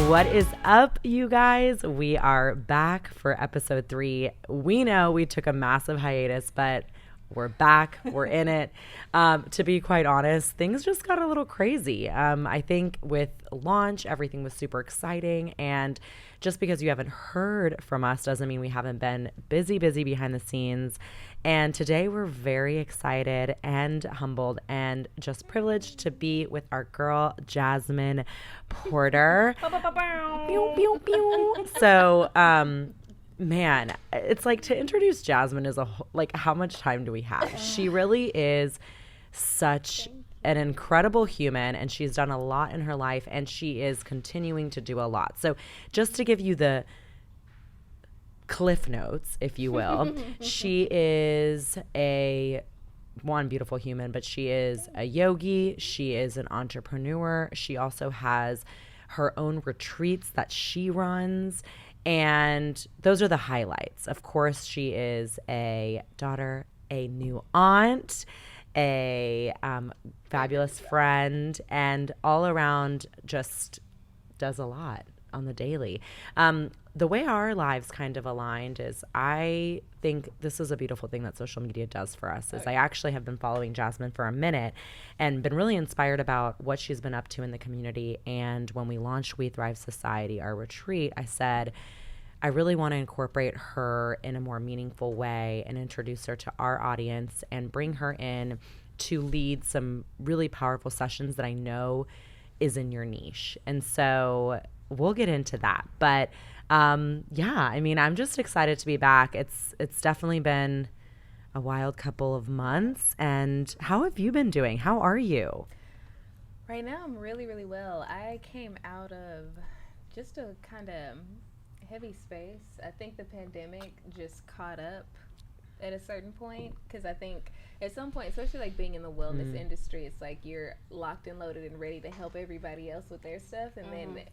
What is up, you guys? We are back for episode 3. We know we took a massive hiatus, but we're back. We're in it. To be quite honest, things just got a little crazy. I think with launch, everything was super exciting. And just because you haven't heard from us doesn't mean we haven't been busy behind the scenes. And today we're very excited and humbled and just privileged to be with our girl, Jasmine Porter. Pew, pew, pew. So, man, it's like to introduce Jasmine is like, how much time do we have? She really is such an incredible human, and she's done a lot in her life, and she is continuing to do a lot. So just to give you the cliff notes, if you will, she is one beautiful human, but she is a yogi. She is an entrepreneur. She also has her own retreats that she runs. And those are the highlights. Of course, she is a daughter, a new aunt, a fabulous friend, and all around just does a lot on the daily. The way our lives kind of aligned is, I think this is a beautiful thing that social media does for us, is I actually have been following Jasmine for a minute and been really inspired about what she's been up to in the community. And when we launched We Thrive Society, our retreat, I said, I really want to incorporate her in a more meaningful way and introduce her to our audience and bring her in to lead some really powerful sessions that I know is in your niche. And so we'll get into that. But yeah, I mean, I'm just excited to be back. It's definitely been a wild couple of months. And how have you been doing? How are you? Right now, I'm really, really well. I came out of just a kind of heavy space. I think the pandemic just caught up at a certain point, because I think at some point, especially like being in the wellness industry, it's like you're locked and loaded and ready to help everybody else with their stuff, and then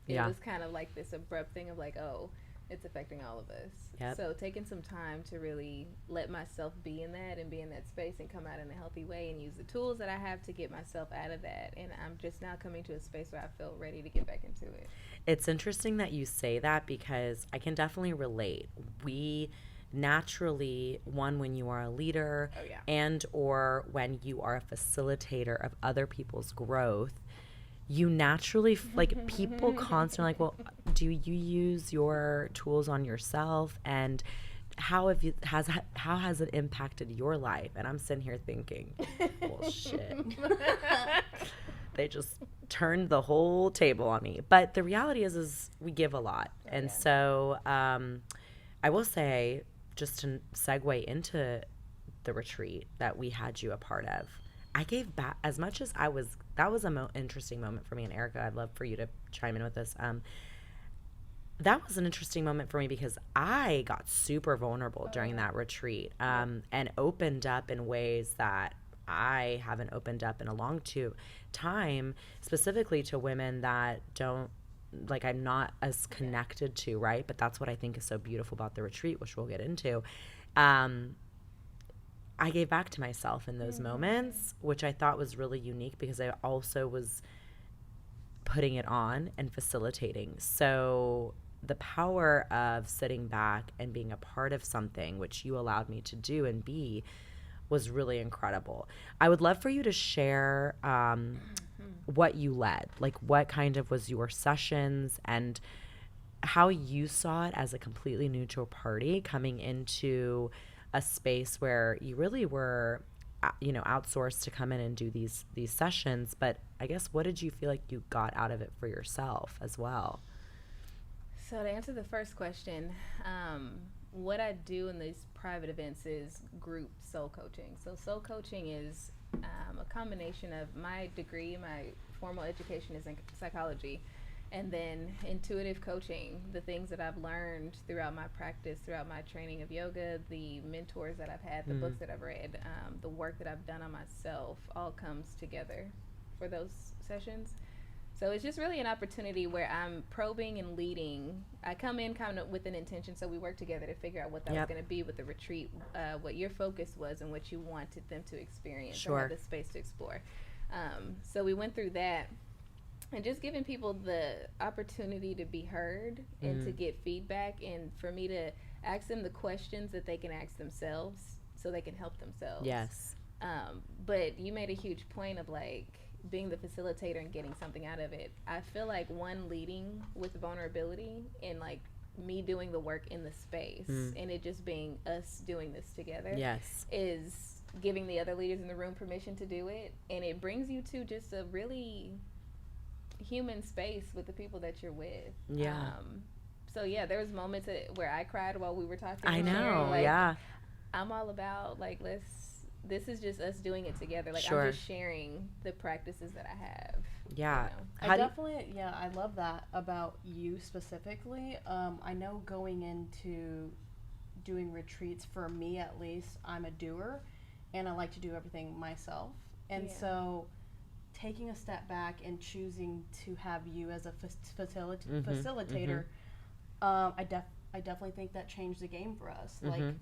it was kind of like this abrupt thing of like, oh, it's affecting all of us. Yep. So taking some time to really let myself be in that and be in that space and come out in a healthy way and use the tools that I have to get myself out of that. And I'm just now coming to a space where I feel ready to get back into it. It's interesting that you say that, because I can definitely relate. We naturally, when you are a leader and or when you are a facilitator of other people's growth, you naturally like, people constantly like, well, do you use your tools on yourself, and how has it impacted your life? And I'm sitting here thinking, well, shit. They just turned the whole table on me. But the reality is we give a lot. And so I will say, just to segue into the retreat that we had you a part of, I gave back as much as I was. That was an interesting moment for me. And Erika, I'd love for you to chime in with this. That was an interesting moment for me because I got super vulnerable during that retreat, and opened up in ways that I haven't opened up in a long time, specifically to women that don't, like, I'm not as connected to, right? But that's what I think is so beautiful about the retreat, which we'll get into. I gave back to myself in those moments, which I thought was really unique because I also was putting it on and facilitating. So the power of sitting back and being a part of something, which you allowed me to do and be, was really incredible. I would love for you to share what you led, like what kind of was your sessions and how you saw it as a completely neutral party coming into a space where you really were, outsourced to come in and do these sessions. But I guess, what did you feel like you got out of it for yourself as well? So to answer the first question, what I do in these private events is group soul coaching. So soul coaching is a combination of my degree, my formal education is in psychology, and then intuitive coaching, the things that I've learned throughout my practice, throughout my training of yoga, the mentors that I've had, the books that I've read, the work that I've done on myself, all comes together for those sessions. So it's just really an opportunity where I'm probing and leading. I come in kind of with an intention, so we work together to figure out what that was going to be with the retreat, what your focus was and what you wanted them to experience or have the space to explore. So we went through that. and just giving people the opportunity to be heard and to get feedback, and for me to ask them the questions that they can ask themselves so they can help themselves. Yes. But you made a huge point of like being the facilitator and getting something out of it. I feel like one, leading with vulnerability and like me doing the work in the space and it just being us doing this together, yes, is giving the other leaders in the room permission to do it, and it brings you to just a really human space with the people that you're with. Yeah. So yeah, there was moments where I cried while we were talking. I know. Sharing, like, yeah. I'm all about like this is just us doing it together. Like Sure. I'm just sharing the practices that I have. Yeah. You know? I definitely, I love that about you specifically. I know going into doing retreats, for me at least, I'm a doer and I like to do everything myself. And so taking a step back and choosing to have you as a facilitator, I definitely think that changed the game for us. Like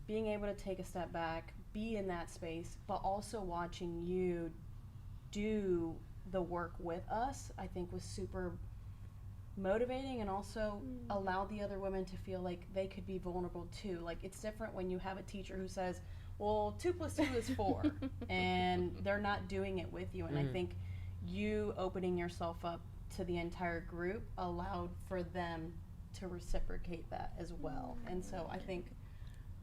being able to take a step back, be in that space, but also watching you do the work with us, I think was super motivating, and also allowed the other women to feel like they could be vulnerable too. Like it's different when you have a teacher who says, well, 2 + 2 is 4 and they're not doing it with you. And I think you opening yourself up to the entire group allowed for them to reciprocate that as well. And so I think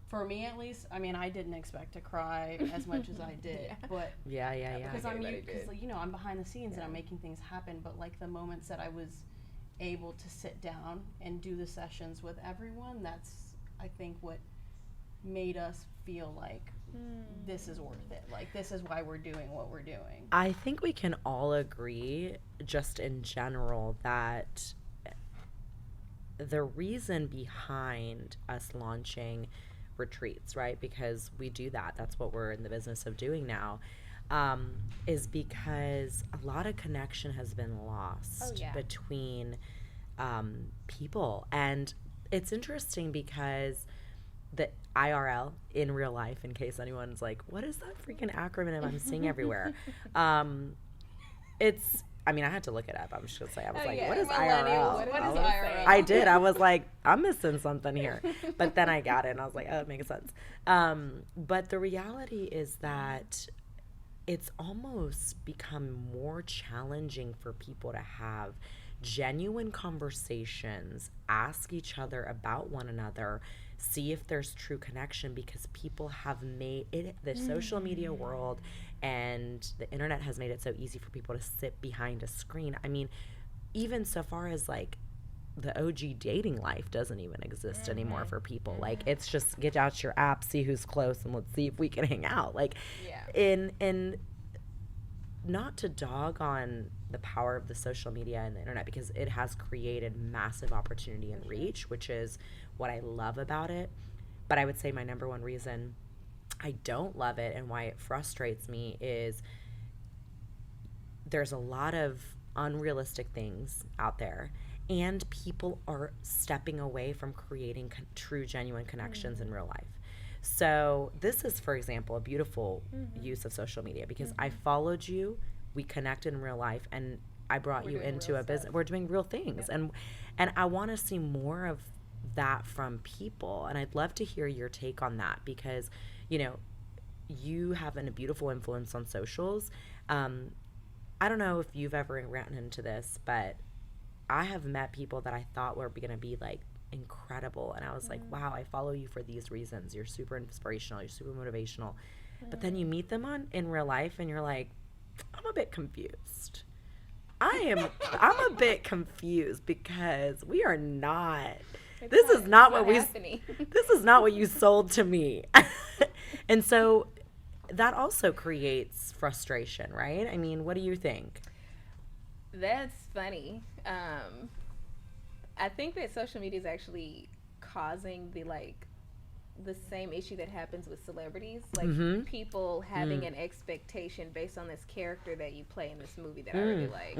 for me at least, I mean, I didn't expect to cry as much as I did, but yeah. because you know, I'm behind the scenes and I'm making things happen. But like the moments that I was able to sit down and do the sessions with everyone, that's I think what made us feel like this is worth it. Like this is why we're doing what we're doing. I think we can all agree, just in general, that the reason behind us launching retreats, right? Because we do that. That's what we're in the business of doing now. Is because a lot of connection has been lost between people. And it's interesting because the IRL, in real life, in case anyone's like, what is that freaking acronym I'm seeing everywhere? I mean, I had to look it up. I'm just going to say, I was what is IRL? What is IRL? I did. I was like, I'm missing something here. But then I got it, and I was like, oh, it makes sense. But the reality is that it's almost become more challenging for people to have genuine conversations, ask each other about one another, see if there's true connection, because people have made it, the social media world and the internet has made it so easy for people to sit behind a screen. I mean, even so far as like the OG dating life doesn't even exist anymore for people. Like it's just get out your app, see who's close, and let's see if we can hang out. Like in not to dog on the power of the social media and the internet, because it has created massive opportunity and reach, which is what I love about it. But I would say my number one reason I don't love it and why it frustrates me is there's a lot of unrealistic things out there, and people are stepping away from creating true, genuine connections in real life. So this is, for example, a beautiful use of social media, because I followed you, we connected in real life, and I brought you into a business. We're doing real things, and I want to see more of that from people. And I'd love to hear your take on that, because you know, you have a beautiful influence on socials. I don't know if you've ever ran into this, but I have met people that I thought were going to be like incredible, and I was like, wow, I follow you for these reasons. You're super inspirational, you're super motivational. But then you meet them in real life and you're like, I'm a bit confused. I'm a bit confused, because we are not this is not what you sold to me. And so that also creates frustration, right? I mean, what do you think? That's funny. I think that social media is actually causing the same issue that happens with celebrities, like people having an expectation based on this character that you play in this movie that I really like.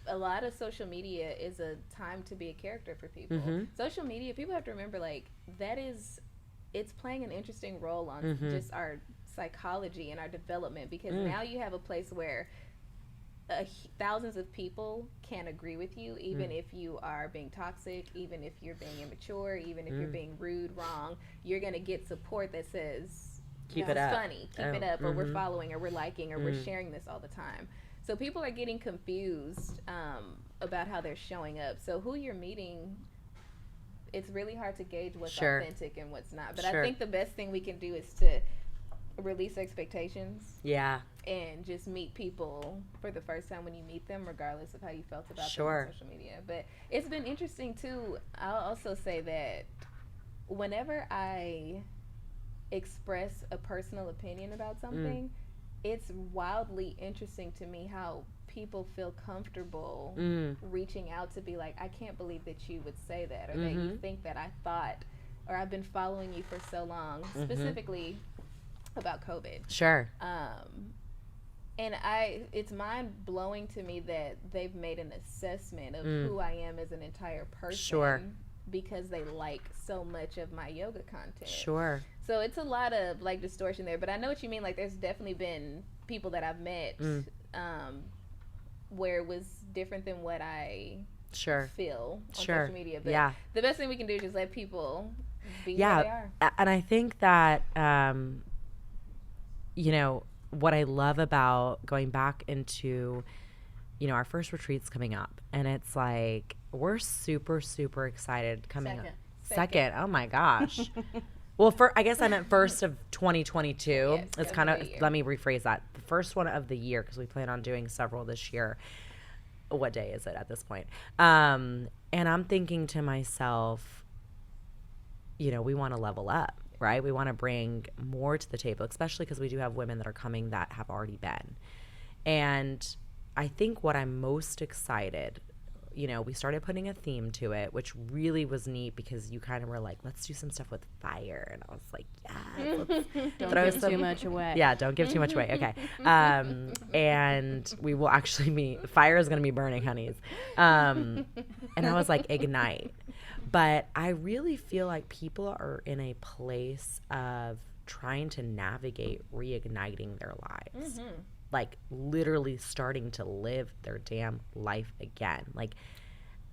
A lot of social media is a time to be a character for people. Social media, people have to remember, like, it's playing an interesting role on just our psychology and our development, because now you have a place where thousands of people can't agree with you, even if you are being toxic, even if you're being immature, even if you're being rude, wrong. You're gonna get support that says, Keep "This it is up. funny, keep it up," or "We're following," or "We're liking," or "We're sharing this all the time." So people are getting confused about how they're showing up. So who you're meeting, it's really hard to gauge what's authentic and what's not. But I think the best thing we can do is to release expectations. Yeah. And just meet people for the first time when you meet them, regardless of how you felt about them on social media. But it's been interesting too. I'll also say that whenever I express a personal opinion about something, it's wildly interesting to me how people feel comfortable reaching out to be like, I can't believe that you would say that, or that you think that I thought, or I've been following you for so long, specifically about COVID. Sure. And it's mind blowing to me that they've made an assessment of who I am as an entire person because they like so much of my yoga content. Sure. So it's a lot of like distortion there, but I know what you mean. Like there's definitely been people that I've met where it was different than what I feel on social media. But the best thing we can do is just let people be who they are. And I think that you know, what I love about going back into, you know, our first retreat's coming up, and it's like we're super, super excited coming up. Second. Oh my gosh. Well, I guess I meant first of 2022. Yes, it's kind of, let me rephrase that. The first one of the year, because we plan on doing several this year. What day is it at this point? And I'm thinking to myself, you know, we want to level up. Right? We want to bring more to the table, especially because we do have women that are coming that have already been. And I think what I'm most excited, you know, we started putting a theme to it, which really was neat because you kind of were like, let's do some stuff with fire. And I was like, yeah. Don't give too much away. Yeah, don't give too much away. Okay. And we will actually fire is going to be burning, honeys. And I was like, ignite. But I really feel like people are in a place of trying to navigate reigniting their lives. Like literally starting to live their damn life again. Like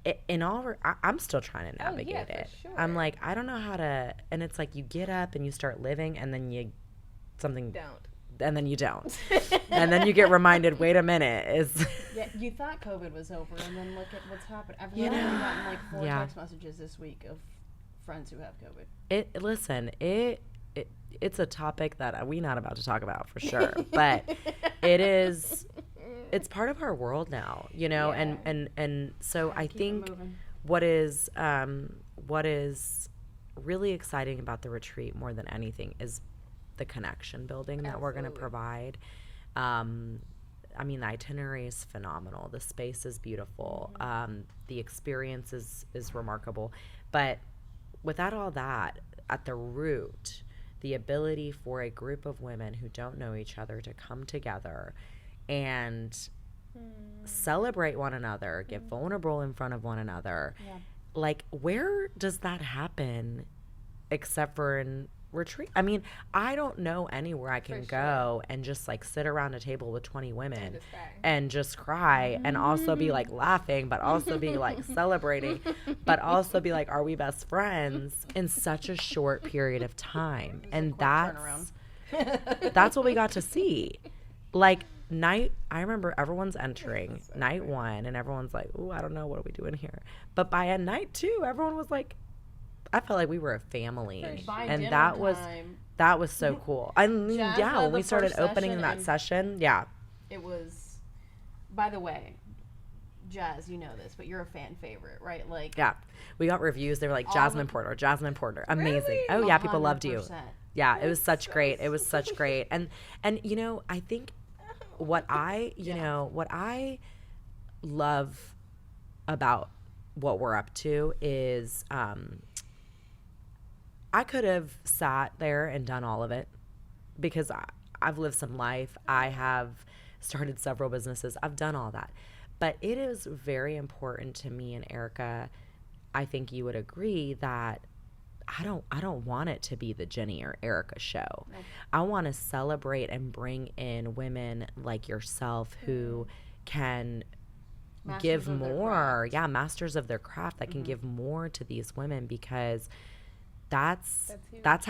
I'm still trying to navigate it. Sure. I'm like, I don't know how to, and it's like you get up and you start living and then you and then you don't. And then you get reminded, wait a minute, yeah, you thought COVID was over, and then look at what's happened. I've literally gotten like 4 text messages this week of friends who have COVID. It's a topic that we're not about to talk about for sure, but it's part of our world now, you know, and so I think what is really exciting about the retreat more than anything is the connection building that we're going to provide. I mean, the itinerary is phenomenal. The space is beautiful. The experience is remarkable. But without all that, at the root, the ability for a group of women who don't know each other to come together and celebrate one another, get vulnerable in front of one another. Yeah. Like, where does that happen except for in retreat? I mean, I don't know anywhere I can go and just like sit around a table with 20 women and just cry and also be like laughing, but also be like celebrating, but also be like, are we best friends in such a short period of time? And that's what we got to see. Like I remember everyone's entering night 1 and everyone's like, ooh, I don't know, what are we doing here? But by night 2, everyone was like, I felt like we were a family, and that was so cool. And when we started opening that session, it was. By the way, Jazz, you know this, but you're a fan favorite, right? Like, we got reviews. They were like Jasmine Porter, amazing. Really? Oh yeah, people loved you. 100%. Yeah, it was such great. It was such great, and you know, I think what I love about what we're up to is. I could have sat there and done all of it because I've lived some life. I have started several businesses. I've done all that. But it is very important to me and Erika, I think you would agree, that I don't want it to be the Jenny or Erika show. No. I want to celebrate and bring in women like yourself who can Masters give of their more. craft. Yeah, masters of their craft that can give more to these women, because that's huge. that's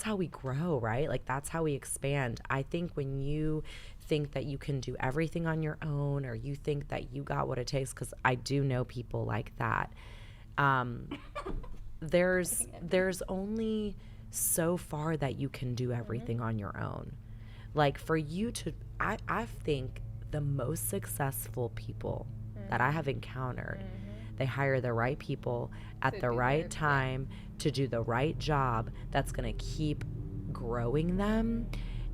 how we grow, right? Like, that's how we expand. I think when you think that you can do everything on your own, or you think that you got what it takes, because I do know people like that, there's only so far that you can do everything on your own. Like, for you to, I think the most successful people that I have encountered, they hire the right people at To the do right their- time to do the right job that's going to keep growing them.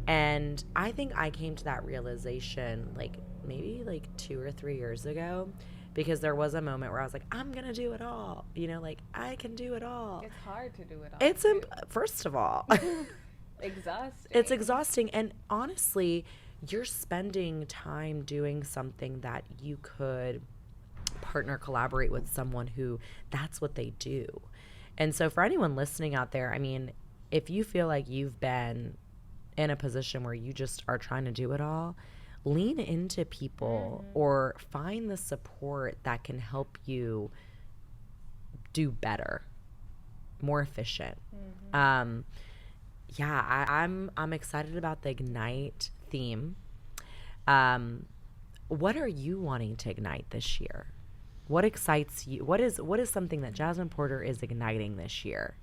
And I think I came to that realization like maybe like 2 or 3 years ago, because there was a moment where I was like, I'm going to do it all. You know, like, I can do it all. It's hard to do it all. It's too. first of all, Exhausting. it's exhausting. And honestly, you're spending time doing something that you could partner, collaborate with someone who that's what they do. And so for anyone listening out there, I mean, if you feel like you've been in a position where you just are trying to do it all, lean into people or find the support that can help you do better, more efficient. I'm excited about the Ignite theme. What are you wanting to ignite this year? What excites you? What is something that Jasmine Porter is igniting this year?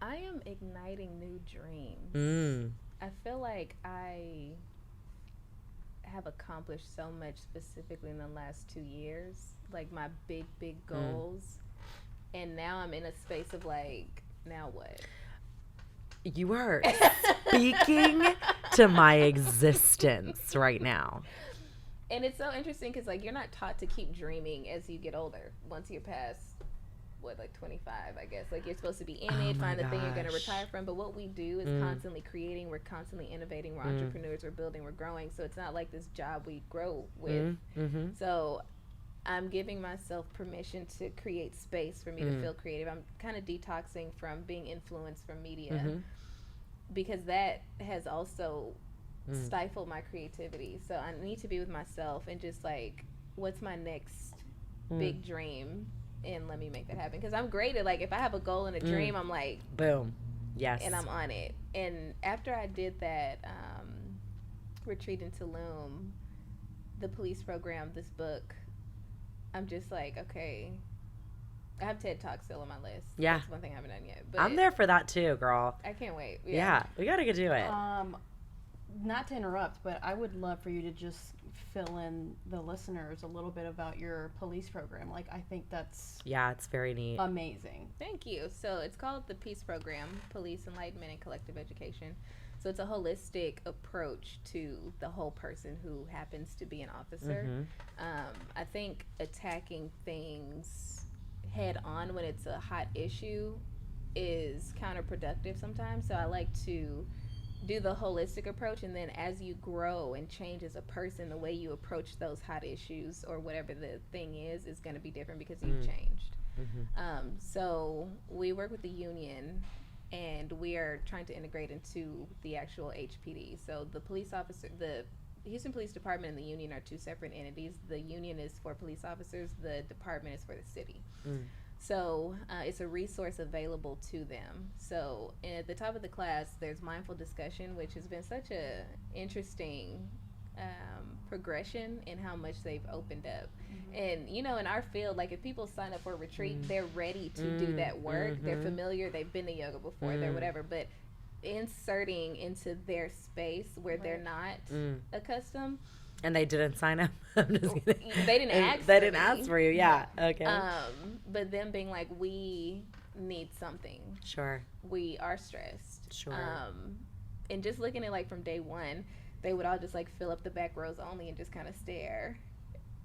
I am igniting new dreams. I feel like I have accomplished so much, specifically in the last 2 years, like my big goals. And now I'm in a space of like, now what? You are speaking to my existence right now. And it's so interesting because like you're not taught to keep dreaming as you get older. Once you're past like 25, I guess, like you're supposed to be in it, find the thing you're going to retire from. But what we do is constantly creating. We're constantly innovating. We're entrepreneurs. We're building. We're growing. So it's not like this job we grow with. So I'm giving myself permission to create space for me to feel creative. I'm kind of detoxing from being influenced from media because that has also stifled my creativity. So I need to be with myself and just like, what's my next big dream? And let me make that happen. Because I'm great at like, if I have a goal and a dream, I'm like, boom. Yes. And I'm on it. And after I did that retreat in Tulum, the police program, this book, I'm just like, okay, I have TED Talk still on my list. Yeah. That's one thing I haven't done yet. But I'm there for that too, girl. I can't wait. Yeah, we got to go do it. Not to interrupt, but I would love for you to just fill in the listeners a little bit about your police program. Like, I think that's it's very neat. Amazing. Thank you. So it's called the Peace Program, Police Enlightenment and Collective Education. So it's a holistic approach to the whole person who happens to be an officer. I think attacking things head on when it's a hot issue is counterproductive sometimes. So I like to do the holistic approach, and then as you grow and change as a person, the way you approach those hot issues or whatever the thing is going to be different because you've changed. So we work with the union, and we are trying to integrate into the actual HPD. So the police officer, the Houston Police Department and the union are two separate entities. The union is for police officers, the department is for the city. So it's a resource available to them. So at the top of the class, there's mindful discussion, which has been such a interesting progression in how much they've opened up. And, you know, in our field, like if people sign up for a retreat, they're ready to do that work. They're familiar. They've been to yoga before. They're whatever. But inserting into their space where they're not accustomed. And they didn't sign up. I'm just kidding. They didn't ask. They didn't ask for you. Yeah. Okay. But them being like, we need something. Sure. We are stressed. Sure. And just looking at like from day one, they would all just like fill up the back rows only and just kind of stare.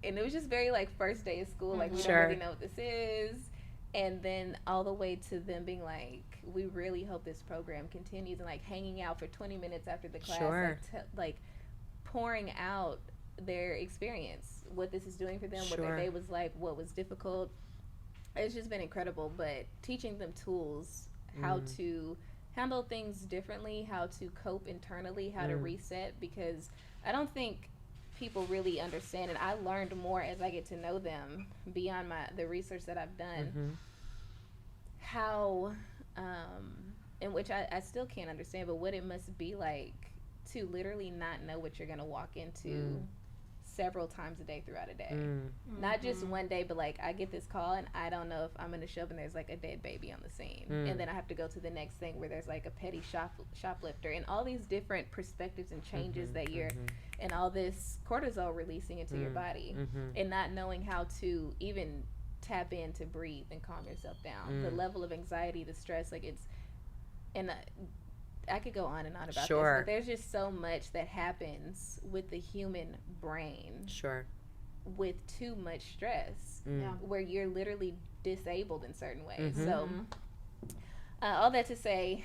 And it was just very like first day of school, like we don't really know what this is. And then all the way to them being like, we really hope this program continues, and like hanging out for 20 minutes after the class, like pouring out their experience, what this is doing for them, what their day was like, what was difficult. It's just been incredible. But teaching them tools, how to handle things differently, how to cope internally, how to reset, because I don't think people really understand, and I learned more as I get to know them beyond the research that I've done, how, in which I still can't understand, but what it must be like to literally not know what you're going to walk into several times a day throughout a day. Not just one day, but like I get this call and I don't know if I'm going to show up and there's like a dead baby on the scene. And then I have to go to the next thing where there's like a petty shoplifter, and all these different perspectives and changes that you're, and all this cortisol releasing into your body, and not knowing how to even tap in to breathe and calm yourself down. The level of anxiety, the stress, like it's, and I could go on and on about this, but there's just so much that happens with the human brain. With too much stress, where you're literally disabled in certain ways. So, all that to say,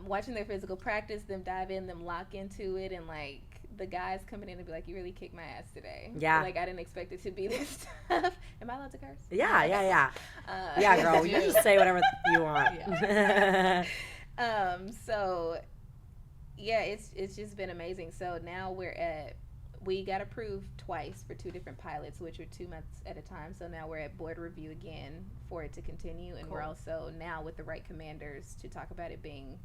watching their physical practice, them dive in, them lock into it, and like the guys coming in and be like, "You really kicked my ass today." Like I didn't expect it to be this tough. Am I allowed to curse? Yeah, girl, you just say whatever you want. So yeah, it's just been amazing. So now we got approved twice for 2 different pilots, which are 2 months at a time. So now we're at board review again for it to continue, and we're also now with the right commanders to talk about it being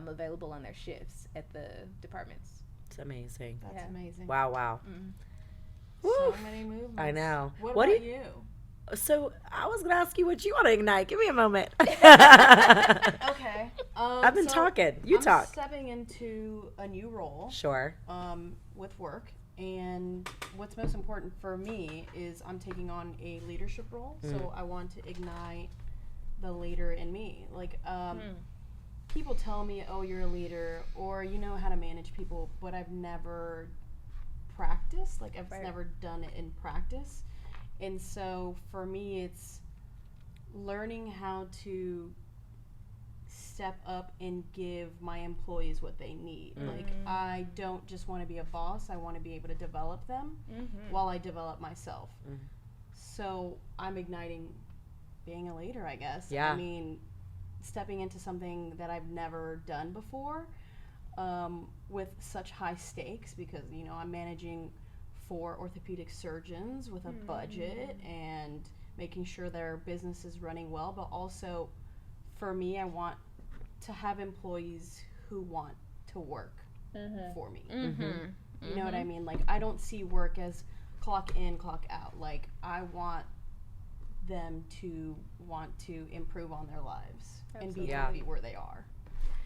available on their shifts at the departments. It's amazing. That's amazing. Wow. So many movements. I know. What about you? So I was gonna ask you what you want to ignite. Give me a moment. Okay. I've been talking. You talk. I'm stepping into a new role. With work, and what's most important for me is I'm taking on a leadership role. So I want to ignite the leader in me. Like, people tell me, "Oh, you're a leader," or you know how to manage people, but I've never practiced. Like, I've never done it in practice. And so for me, it's learning how to step up and give my employees what they need. Like, I don't just want to be a boss. I want to be able to develop them while I develop myself. So I'm igniting being a leader, I guess. I mean, stepping into something that I've never done before, with such high stakes, because, you know, I'm managing 4 orthopedic surgeons with a budget and making sure their business is running well. But also, for me, I want to have employees who want to work for me. You know what I mean? Like, I don't see work as clock in, clock out. Like, I want them to want to improve on their lives and be happy where they are.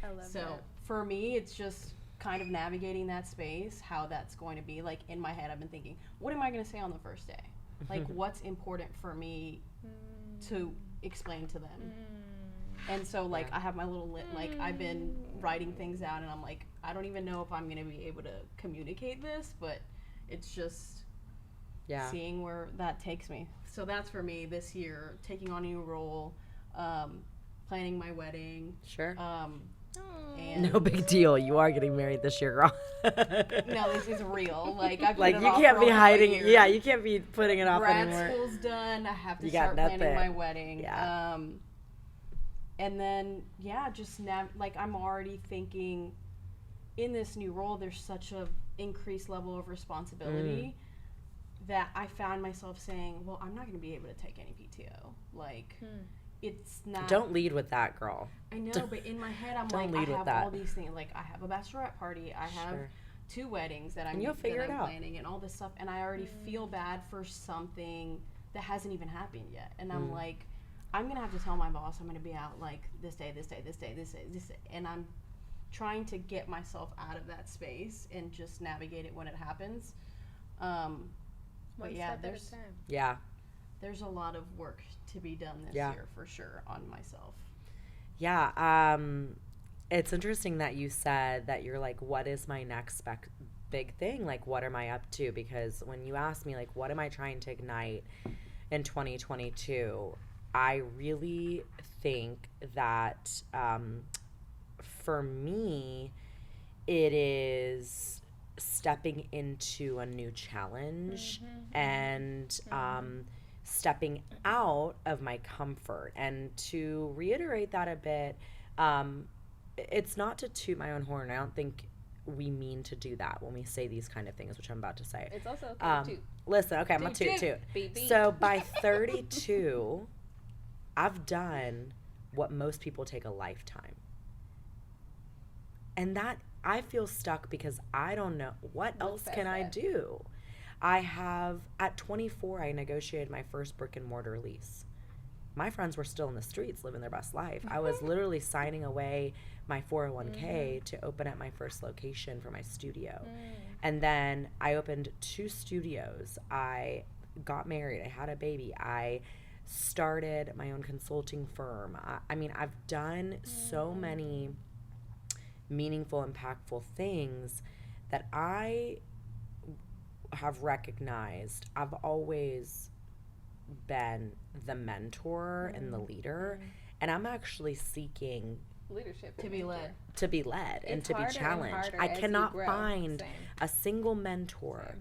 I love that. For me, it's just kind of navigating that space, how that's going to be. Like, in my head, I've been thinking, what am I going to say on the first day? Like, what's important for me to explain to them? And so, like, I have my little like, I've been writing things out, and I'm like, I don't even know if I'm going to be able to communicate this, but it's just seeing where that takes me. So that's for me this year, taking on a new role, planning my wedding. And no big deal. You are getting married this year, girl. No, this is real. Like, I've like, you can't be hiding it. Yeah, you can't be putting it off anymore. Grad school's done. I have to start planning my wedding. And then, just like, I'm already thinking in this new role, there's such a increased level of responsibility that I found myself saying, well, I'm not going to be able to take any PTO. Like, it's not. Don't lead with that, girl. I know, but in my head, I'm like, I have all these things. Like, I have a bachelorette party. I have 2 weddings that I'm planning, and all this stuff. And I already feel bad for something that hasn't even happened yet. And I'm like, I'm going to have to tell my boss I'm going to be out, like, this day. And I'm trying to get myself out of that space and just navigate it when it happens. But there's a lot of work to be done this year, for sure, on myself. It's interesting that you said that you're like, what is my next big thing? Like, what am I up to? Because when you asked me, like, what am I trying to ignite in 2022, I really think that for me, it is stepping into a new challenge and stepping out of my comfort. And to reiterate that a bit, it's not to toot my own horn. I don't think we mean to do that when we say these kind of things, which I'm about to say. It's also okay to toot. Listen, okay, I'm going to toot. Beep, beep. So by 32, I've done what most people take a lifetime. And that, I feel stuck because I don't know, what else can I do? At 24, I negotiated my first brick and mortar lease. My friends were still in the streets living their best life. I was literally signing away my 401k to open at my first location for my studio. And then I opened 2 studios. I got married. I had a baby. I started my own consulting firm. I mean, I've done so many meaningful, impactful things that I have recognized. I've always been the mentor and the leader, and I'm actually seeking leadership to be led and to be challenged. I cannot find a single mentor.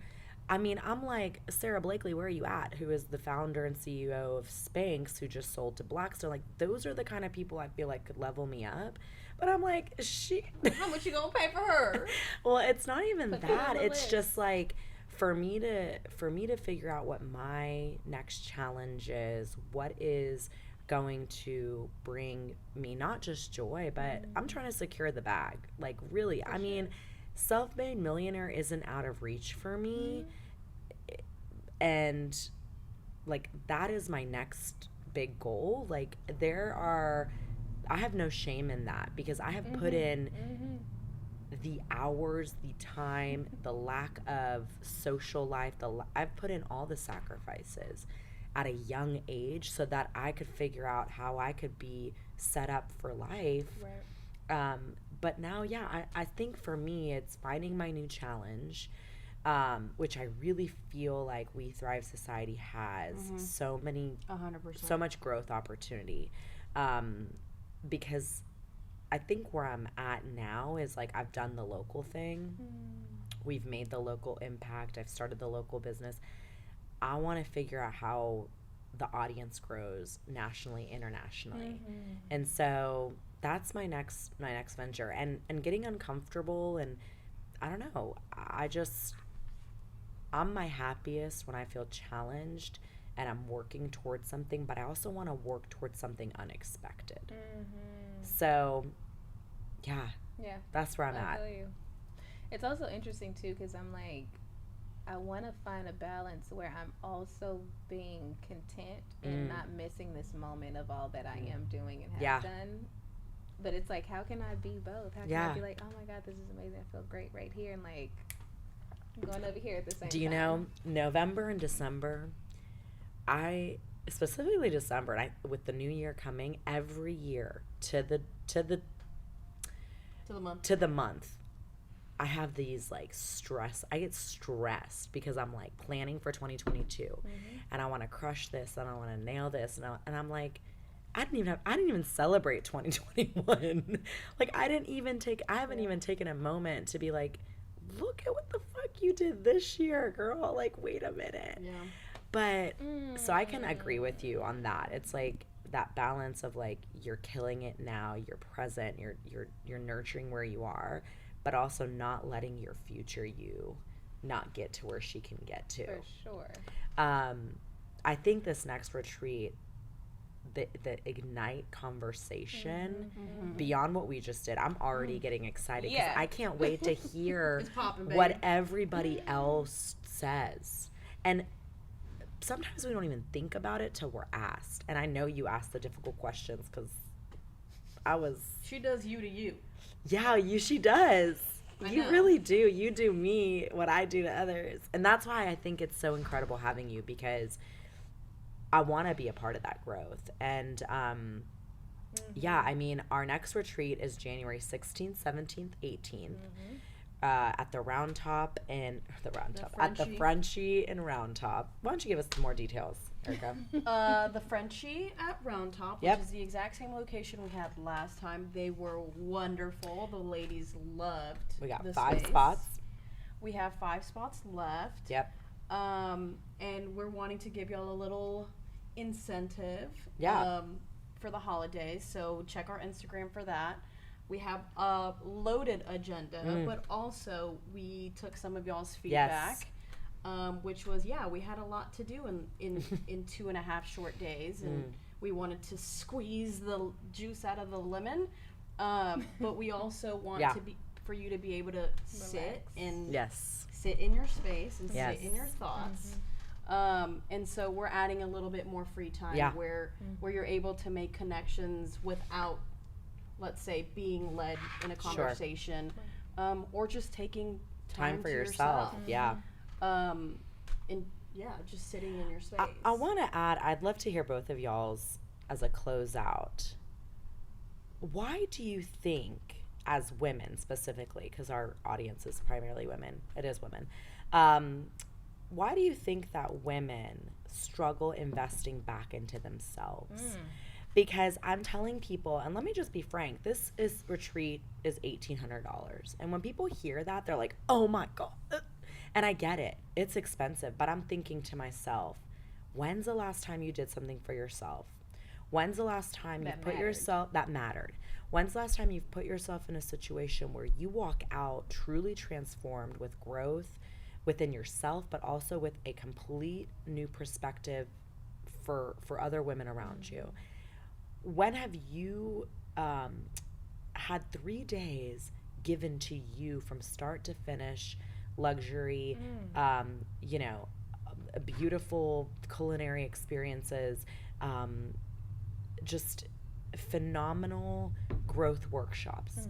I mean, I'm like, Sarah Blakely, where are you at? Who is the founder and CEO of Spanx, who just sold to Blackstone. Like, those are the kind of people I feel like could level me up. But I'm like, how much you gonna pay for her? Well, it's not even that. It's just like, for me to figure out what my next challenge is, what is going to bring me not just joy, but I'm trying to secure the bag. Like, really, I mean, self-made millionaire isn't out of reach for me. And like, that is my next big goal. Like, I have no shame in that, because I have put in the hours, the time, the lack of social life, I've put in all the sacrifices at a young age so that I could figure out how I could be set up for life. Right. But now, I think for me, it's finding my new challenge, which I really feel like We Thrive Society has so many, 100%, so much growth opportunity, because I think where I'm at now is like, I've done the local thing. We've made the local impact. I've started the local business. I want to figure out how the audience grows nationally, internationally. And so that's my next venture, and getting uncomfortable. And I don't know, I'm my happiest when I feel challenged and I'm working towards something, but I also want to work towards something unexpected. So, yeah, that's where I'm at. Feel you. It's also interesting too, because I'm like, I want to find a balance where I'm also being content and not missing this moment of all that I am doing and have done. But it's like, how can I be both? How can I be like, oh my God, this is amazing, I feel great right here, and like going over here at the same time? Do you know, November and December, specifically December, and with the new year coming, every year to the month, I have these like I get stressed because I'm like planning for 2022 and I want to crush this and I want to nail this, and I'm like, I didn't even celebrate 2021. Like, I haven't even taken a moment to be like, look at what the fuck you did this year, girl. Like, wait a minute. Yeah. But so I can agree with you on that. It's like that balance of like, you're killing it now, you're present, you're nurturing where you are, but also not letting your future you not get to where she can get to. For sure. I think this next retreat, the Ignite conversation, beyond what we just did, I'm already getting excited because I can't wait to hear what everybody else says. And sometimes we don't even think about it till we're asked. And I know you asked the difficult questions because She does you to you. Yeah, she does. You really do. You do me what I do to others. And that's why I think it's so incredible having you, because I want to be a part of that growth. And I mean, our next retreat is January 16th, 17th, 18th. At the Round Top at the Frenchie in Round Top. Why don't you give us some more details, Erika? The Frenchie at Round Top, which is the exact same location we had last time. They were wonderful. The ladies loved. We got the 5 space. spots. We have 5 spots left. Yep. And we're wanting to give y'all a little incentive. Yeah. For the holidays. So check our Instagram for that. We have a loaded agenda, but also we took some of y'all's feedback, which was, we had a lot to do in 2.5 short days, and we wanted to squeeze the juice out of the lemon, but we also want for you to be able to sit in your space and sit in your thoughts. And so we're adding a little bit more free time where you're able to make connections without, let's say, being led in a conversation, or just taking time for yourself. And just sitting in your space. I want to add, I'd love to hear both of y'all's as a closeout. Why do you think, as women specifically, because our audience is primarily women, it is women, why do you think that women struggle investing back into themselves? Because I'm telling people, and let me just be frank, this retreat is $1,800. And when people hear that, they're like, oh my God. And I get it. It's expensive. But I'm thinking to myself, when's the last time you did something for yourself? When's the last time you put yourself, that mattered? When's the last time you've put yourself in a situation where you walk out truly transformed with growth within yourself, but also with a complete new perspective for other women around you? When have you had 3 days given to you from start to finish, luxury, beautiful culinary experiences, just phenomenal growth workshops?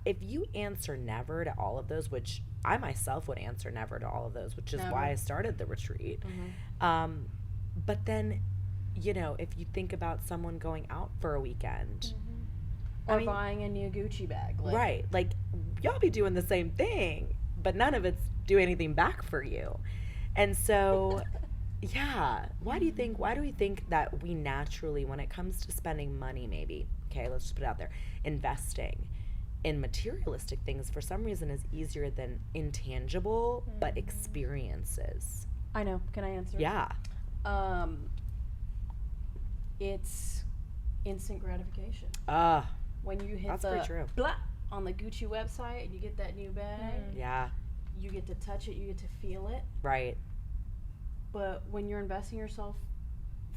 If you answer never to all of those, which I myself would answer never to all of those, which is why I started the retreat. But then, if you think about someone going out for a weekend, or buying a new Gucci bag, right? Like, y'all be doing the same thing, but none of it's do anything back for you. And so, why do we think that we naturally, when it comes to spending money, maybe, okay, let's just put it out there, investing in materialistic things for some reason is easier than intangible but experiences? I know. Can I answer? Yeah. It's instant gratification. When you hit the blah on the Gucci website and you get that new bag, you get to touch it, you get to feel it. Right. But when you're investing yourself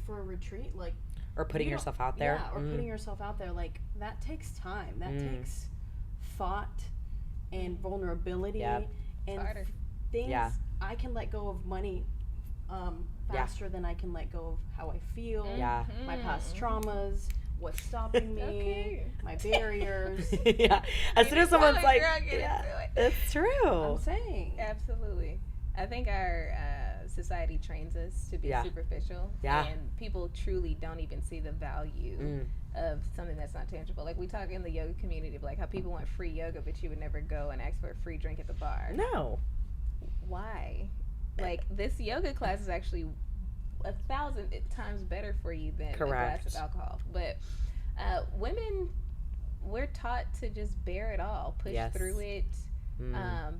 for a retreat, like, or putting yourself out there. Yeah, or putting yourself out there, like, that takes time. That takes thought and vulnerability and things. I can let go of money faster than I can let go of how I feel, my past traumas, what's stopping me, my barriers. As soon as someone's like, it's true. I'm saying. Absolutely. I think our society trains us to be superficial, and people truly don't even see the value of something that's not tangible. Like, we talk in the yoga community, like how people want free yoga, but you would never go and ask for a free drink at the bar. No. Why? Like, this yoga class is actually 1,000 times better for you than a glass of alcohol. But women, we're taught to just bear it all, push through it,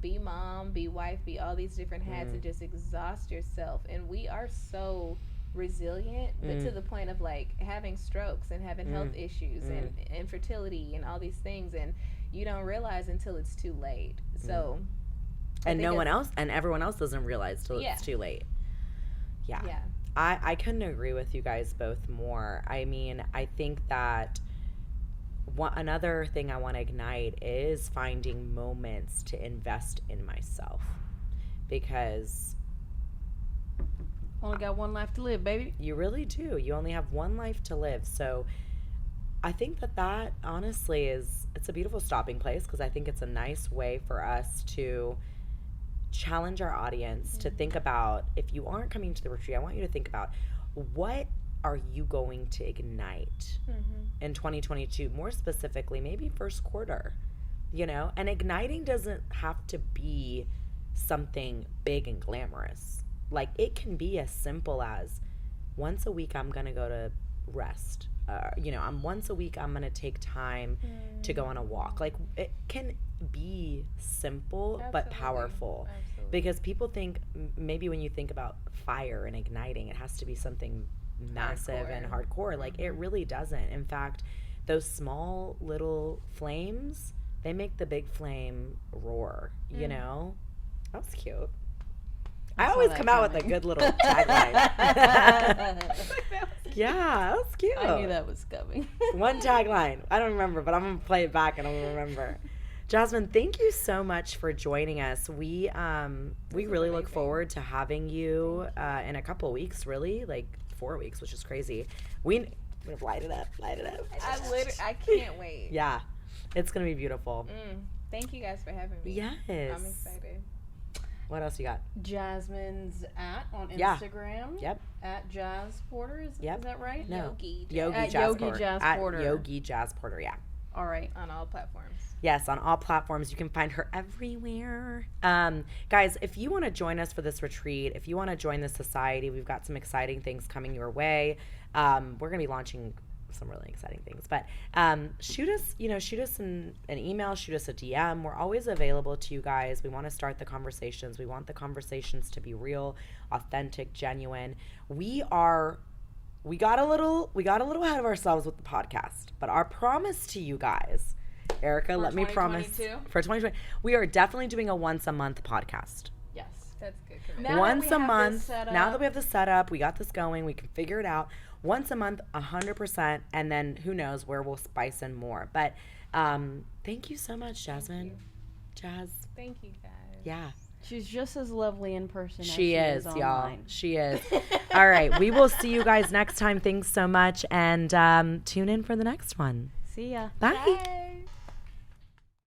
be mom, be wife, be all these different hats, and just exhaust yourself. And we are so resilient, but to the point of, like, having strokes and having health issues and infertility and all these things, and you don't realize until it's too late. So and no one else, and everyone else doesn't realize till it's too late. I couldn't agree with you guys both more. I mean, I think that another thing I want to ignite is finding moments to invest in myself, because only got one life to live, baby. You really do. You only have one life to live. So I think that honestly it's a beautiful stopping place, because I think it's a nice way for us to challenge our audience to think about, if you aren't coming to the retreat, I want you to think about, what are you going to ignite in 2022, more specifically, maybe first quarter, and igniting doesn't have to be something big and glamorous. Like, it can be as simple as, once a week I'm going to go to rest. Once a week I'm going to take time to go on a walk. Like, it can be simple but powerful. Because people think, maybe when you think about fire and igniting, it has to be something massive and hardcore. Like, it really doesn't. In fact, those small little flames, they make the big flame roar, you know? That was cute. I always come out with a good little tagline. Yeah, that was cute. I knew that was coming. One tagline. I don't remember, but I'm going to play it back and I'm going to remember. Jasmine, thank you so much for joining us. We really look forward to having you in a couple weeks, really, like 4 weeks, which is crazy. We've light it up. I can't wait. Yeah, it's gonna be beautiful. Thank you guys for having me. Yes, I'm excited. What else you got? Jasmine's on Yeah. Instagram. Yep. At Jazz Porter. Is that right? No. Yogi At Jazz Yogi Porter. Jazz At Porter. Yogi Jazz Porter. Yeah. All right. On all platforms. Yes, on all platforms. You can find her everywhere. Guys, if you want to join us for this retreat, if you want to join the society, we've got some exciting things coming your way. We're going to be launching some really exciting things. But shoot us an email, shoot us a DM. We're always available to you guys. We want to start the conversations. We want the conversations to be real, authentic, genuine. We got a little ahead of ourselves with the podcast, but our promise to you guys, Erika, let me promise for 2020, we are definitely doing a once a month podcast. Yes. That's good. Once a month. Now that we have the setup, we got this going, we can figure it out. Once a month, 100%, and then who knows where we'll spice in more. But thank you so much, Jasmine. Jazz. Thank you, guys. Yeah. She's just as lovely in person as She is, y'all. online. She is. All right. We will see you guys next time. Thanks so much. And tune in for the next one. See ya. Bye. Bye.